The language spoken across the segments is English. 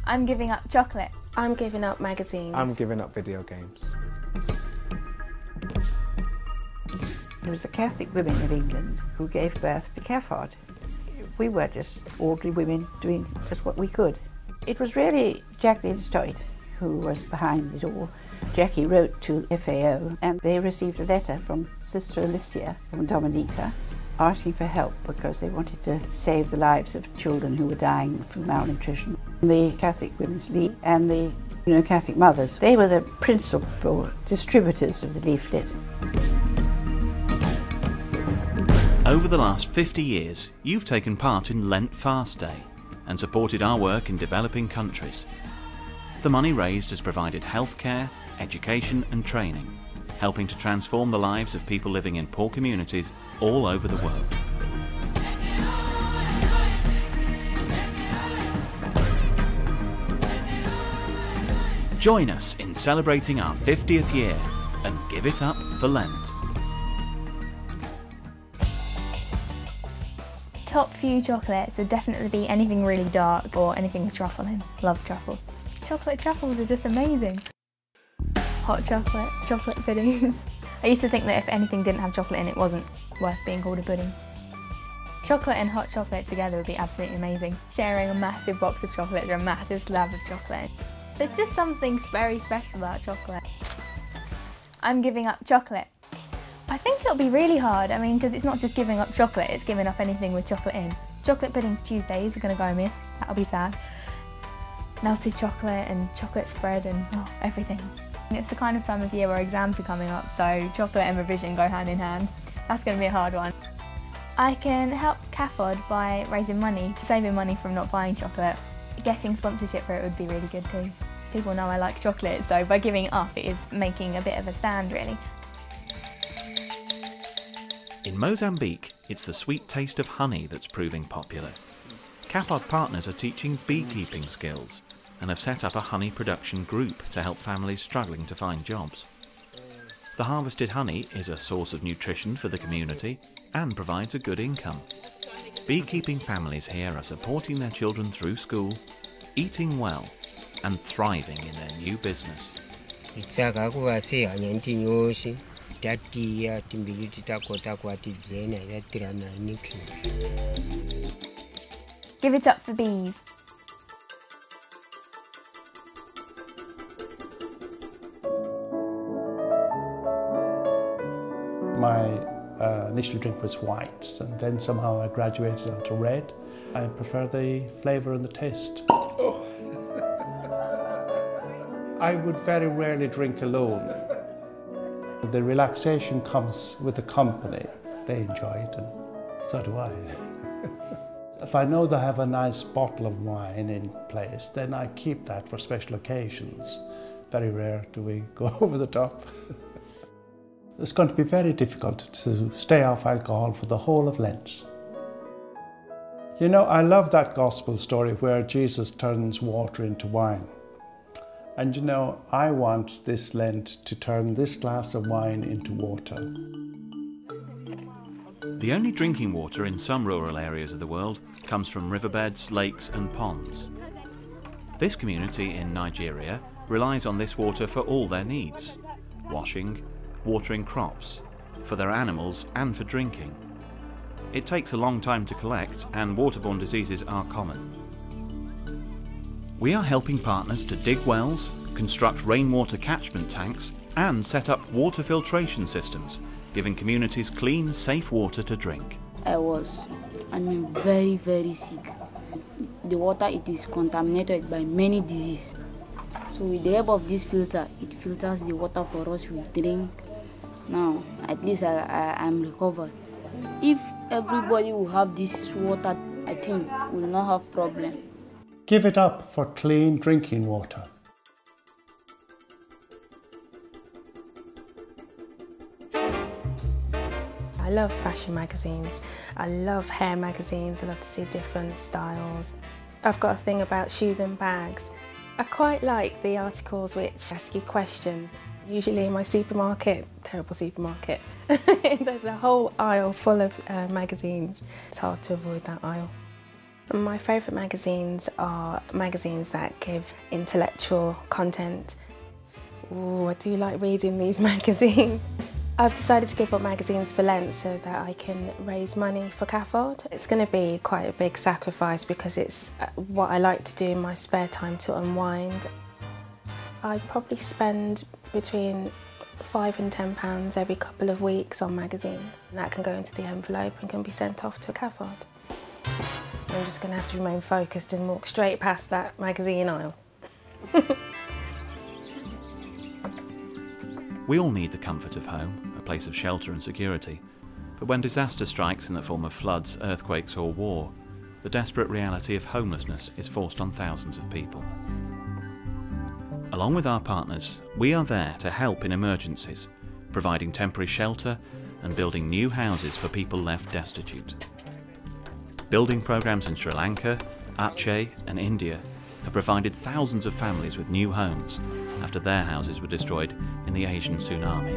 I'm giving up chocolate. I'm giving up magazines. I'm giving up video games. It was the Catholic women of England who gave birth to CAFOD. We were just ordinary women doing just what we could. It was really Jacqueline Stoyd who was behind it all. Jackie wrote to FAO and they received a letter from Sister Alicia from Dominica asking for help because they wanted to save the lives of children who were dying from malnutrition. The Catholic Women's League and the Catholic Mothers, they were the principal distributors of the leaflet. Over the last 50 years, you've taken part in Lent Fast Day and supported our work in developing countries. The money raised has provided healthcare, education and training, helping to transform the lives of people living in poor communities all over the world. Join us in celebrating our 50th year and give it up for Lent. Top few chocolates would definitely be anything really dark or anything with truffle in. Love truffle. Chocolate truffles are just amazing. Hot chocolate, chocolate pudding. I used to think that if anything didn't have chocolate in it wasn't worth being called a pudding. Chocolate and hot chocolate together would be absolutely amazing. Sharing a massive box of chocolate or a massive slab of chocolate. There's just something very special about chocolate. I'm giving up chocolate. I think it'll be really hard, because it's not just giving up chocolate, it's giving up anything with chocolate in. Chocolate pudding Tuesdays are going to go amiss, that'll be sad. Melted chocolate and chocolate spread and everything. It's the kind of time of year where exams are coming up, so chocolate and revision go hand in hand. That's going to be a hard one. I can help CAFOD by raising money, saving money from not buying chocolate. Getting sponsorship for it would be really good too. People know I like chocolate, so by giving it up it is making a bit of a stand really. In Mozambique, it's the sweet taste of honey that's proving popular. CAFOD partners are teaching beekeeping skills and have set up a honey production group to help families struggling to find jobs. The harvested honey is a source of nutrition for the community and provides a good income. Beekeeping families here are supporting their children through school, eating well and thriving in their new business. Give it up for bees. My initial drink was white, and then somehow I graduated onto red. I prefer the flavour and the taste. Oh. I would very rarely drink alone. The relaxation comes with the company. They enjoy it, and so do I. If I know they have a nice bottle of wine in place, then I keep that for special occasions. Very rare do we go over the top. It's going to be very difficult to stay off alcohol for the whole of Lent. I love that gospel story where Jesus turns water into wine. And I want this Lent to turn this glass of wine into water. The only drinking water in some rural areas of the world comes from riverbeds, lakes and ponds. This community in Nigeria relies on this water for all their needs: washing, watering crops, for their animals and for drinking. It takes a long time to collect and waterborne diseases are common. We are helping partners to dig wells, construct rainwater catchment tanks and set up water filtration systems, giving communities clean, safe water to drink. I was very, very sick. The water, it is contaminated by many diseases. So with the help of this filter, it filters the water for us to drink. Now, at least I'm recovered. If everybody will have this water, I think we'll not have problem. Give it up for clean drinking water. I love fashion magazines. I love hair magazines. I love to see different styles. I've got a thing about shoes and bags. I quite like the articles which ask you questions. Usually in my supermarket, terrible supermarket, there's a whole aisle full of magazines. It's hard to avoid that aisle. My favourite magazines are magazines that give intellectual content. Ooh, I do like reading these magazines. I've decided to give up magazines for Lent so that I can raise money for CAFOD. It's going to be quite a big sacrifice because it's what I like to do in my spare time to unwind. I probably spend between £5 and £10 every couple of weeks on magazines. And that can go into the envelope and can be sent off to a CAFOD. I'm just going to have to remain focused and walk straight past that magazine aisle. We all need the comfort of home, a place of shelter and security. But when disaster strikes in the form of floods, earthquakes or war, the desperate reality of homelessness is forced on thousands of people. Along with our partners, we are there to help in emergencies, providing temporary shelter and building new houses for people left destitute. Building programs in Sri Lanka, Aceh and India have provided thousands of families with new homes after their houses were destroyed in the Asian tsunami.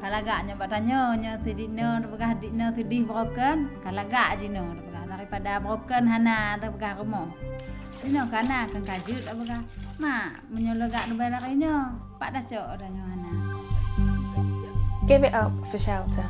Kalagaknya badannya tidino begah dino tidih broken kalagak jino daripada broken hana begah rumah dino kana kan kajut begah mak menyologak belarnya pak dasok adanya hana. Give it up for shelter.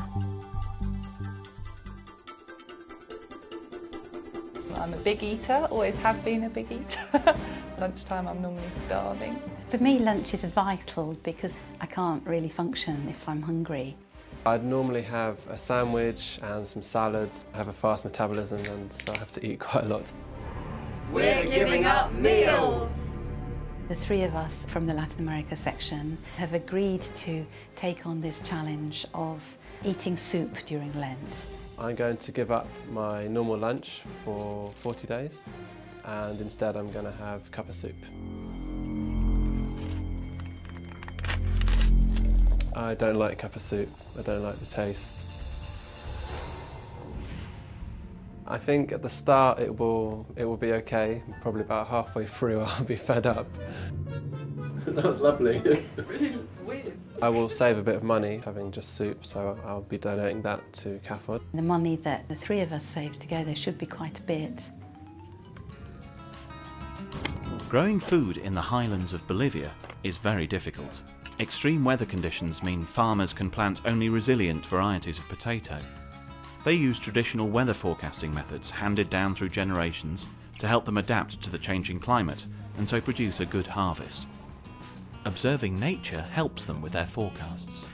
I'm a big eater, always have been a big eater. Lunchtime I'm normally starving. For me, lunch is vital because I can't really function if I'm hungry. I'd normally have a sandwich and some salads. I have a fast metabolism and so I have to eat quite a lot. We're giving up meals! The three of us from the Latin America section have agreed to take on this challenge of eating soup during Lent. I'm going to give up my normal lunch for 40 days and instead I'm going to have a cup of soup. I don't like cup of soup, I don't like the taste. I think at the start it will be okay, probably about halfway through I'll be fed up. That was lovely. Really weird. I will save a bit of money having just soup, so I'll be donating that to CAFOD. The money that the three of us save together should be quite a bit. Growing food in the highlands of Bolivia is very difficult. Extreme weather conditions mean farmers can plant only resilient varieties of potato. They use traditional weather forecasting methods handed down through generations to help them adapt to the changing climate and so produce a good harvest. Observing nature helps them with their forecasts.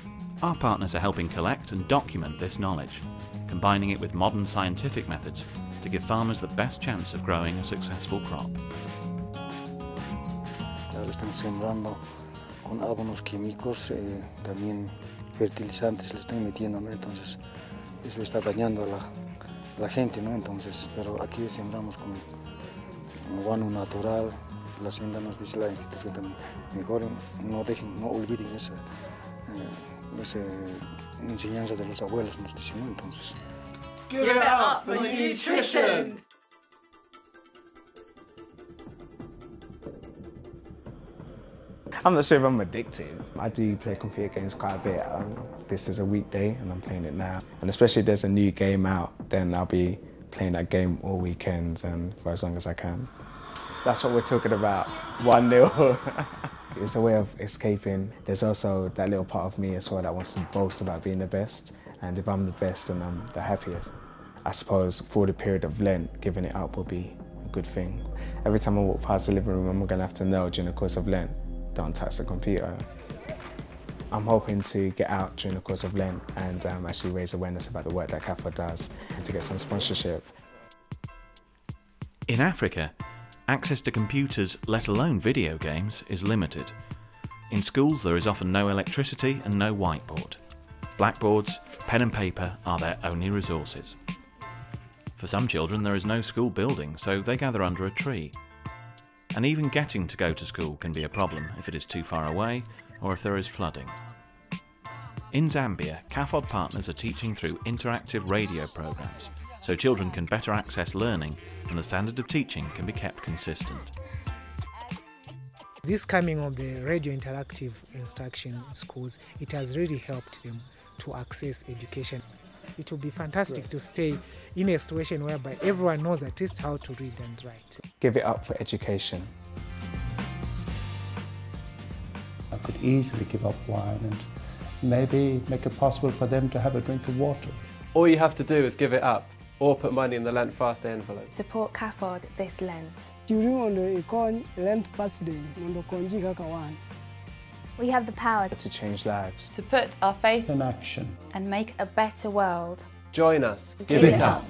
Our partners are helping collect and document this knowledge, combining it with modern scientific methods to give farmers the best chance of growing a successful crop. Ahora están sembrando con abonos químicos, también fertilizantes le están metiendo, ¿no? Entonces eso está dañando a la gente, ¿no? Entonces, pero aquí sembramos con guano natural. La hacienda nos dice la institución también, mejor no olviden esa enseñanza de los abuelos, nos dicen, ¿no? Entonces. Give it up for nutrition! I'm not sure if I'm addicted. I do play computer games quite a bit. This is a weekday and I'm playing it now. And especially if there's a new game out, then I'll be playing that game all weekends and for as long as I can. That's what we're talking about, 1-0. It's a way of escaping. There's also that little part of me as well that wants to boast about being the best. And if I'm the best, then I'm the happiest. I suppose for the period of Lent, giving it up will be a good thing. Every time I walk past the living room, I'm gonna have to know during the course of Lent, don't touch the computer. I'm hoping to get out during the course of Lent and actually raise awareness about the work that CAFOD does and to get some sponsorship. In Africa, access to computers, let alone video games, is limited. In schools there is often no electricity and no whiteboard. Blackboards, pen and paper are their only resources. For some children there is no school building, so they gather under a tree. And even getting to go to school can be a problem if it is too far away or if there is flooding. In Zambia, CAFOD partners are teaching through interactive radio programs, so children can better access learning and the standard of teaching can be kept consistent. This coming of the radio interactive instruction in schools, it has really helped them to access education. It would be fantastic to stay in a situation whereby everyone knows at least how to read and write. Give it up for education. I could easily give up wine and maybe make it possible for them to have a drink of water. All you have to do is give it up, or put money in the Lent fast day envelope. Support CAFOD this Lent. We have the power to change lives, to put our faith in action, and make a better world. Join us. Give it up.